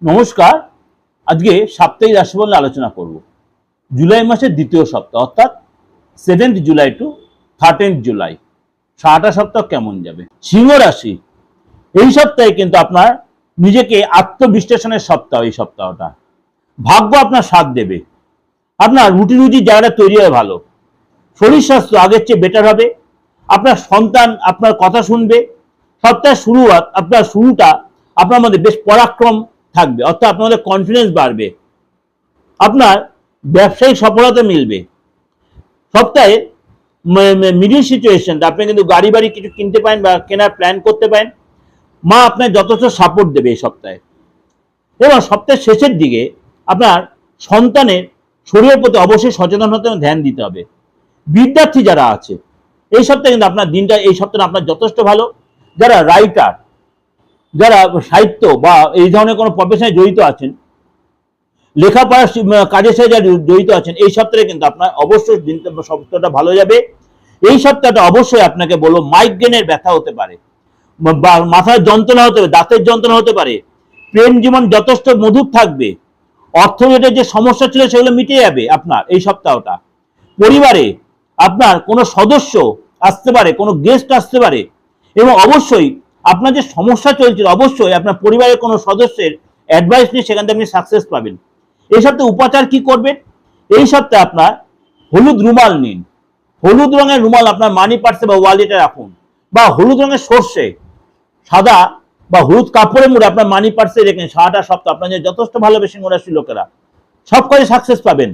নমস্কার। আজকে সাপ্তাহিক রাশিফল নিয়ে আলোচনা করব। জুলাই মাসের দ্বিতীয় সপ্তাহ অর্থাৎ 7th July two 13th July, সারাটা সপ্তাহ কেমন যাবে। সিংহ রাশি, এই সপ্তাহে কিন্তু আপনার নিজেকে আত্মবিশ্লেষণের সপ্তাহ। এই সপ্তাহটা ভাগ্য আপনার সাথ দেবে, আপনার রুটির জায়গাটা তৈরি হয় ভালো। শরীর স্বাস্থ্য আগের চেয়ে বেটার হবে, আপনার সন্তান আপনার কথা শুনবে। সপ্তাহের শুরুটা আপনার মধ্যে বেশ পরাক্রম থাকবে, অর্থাৎ আপনার মধ্যে কনফিডেন্স বাড়বে, আপনার ব্যবসায়িক সফলতা মিলবে। সপ্তাহে মিডিল সিচুয়েশনটা আপনি কিন্তু গাড়ি বাড়ি কিছু কিনতে পারেন বা কেনার প্ল্যান করতে পারেন। মা আপনার যথেষ্ট সাপোর্ট দেবে এই সপ্তাহে। এবং সপ্তাহের শেষের দিকে আপনার সন্তানের শরীরের প্রতি অবশ্যই সচেতন হতে এবং ধ্যান দিতে হবে। বিদ্যার্থী যারা আছে এই সপ্তাহে কিন্তু আপনার দিনটা এই সপ্তাহে আপনার যথেষ্ট ভালো। যারা রাইটার, যারা সাহিত্য বা এই ধরনের কোনো প্রফেশনে জড়িত আছেন, লেখাপড়ার কাজের সাথে যারা জড়িত আছেন, এই সপ্তাহে কিন্তু আপনার অবশ্যই সপ্তাহটা ভালো যাবে। এই সপ্তাহটা অবশ্যই আপনাকে বলবো মাইগ্রেনের ব্যথা হতে পারে, বা মাথার যন্ত্রণা হতে পারে, দাঁতের যন্ত্রণা হতে পারে। প্রেম জীবন যথেষ্ট মধুর থাকবে। অর্থনীতির যে সমস্যা ছিল সেগুলো মিটে যাবে আপনার এই সপ্তাহটা। পরিবারে আপনার কোনো সদস্য আসতে পারে, কোনো গেস্ট আসতে পারে, এবং অবশ্যই আপনার যে সমস্যা চলছিল অবশ্যই আপনার পরিবারের কোনো সদস্যের অ্যাডভাইস নিয়ে সেখান থেকে আপনি সাকসেস পাবেন। এই সপ্তাহে উপাচার কি করবেন? এই সপ্তাহে আপনার হলুদ রুমাল নিন। হলুদ রঙের রুমাল আপনার মানি পার্সে বা ওয়ালেটে রাখুন, বা হলুদ রঙের সর্ষে সাদা বা হলুদ কাপড়ে মুড়ে আপনার মানি পার্সে রেখেন। সারাটা সপ্তাহ আপনার যথেষ্ট ভালোবেসে মোড়াশি লোকেরা সব কাজে সাকসেস পাবেন।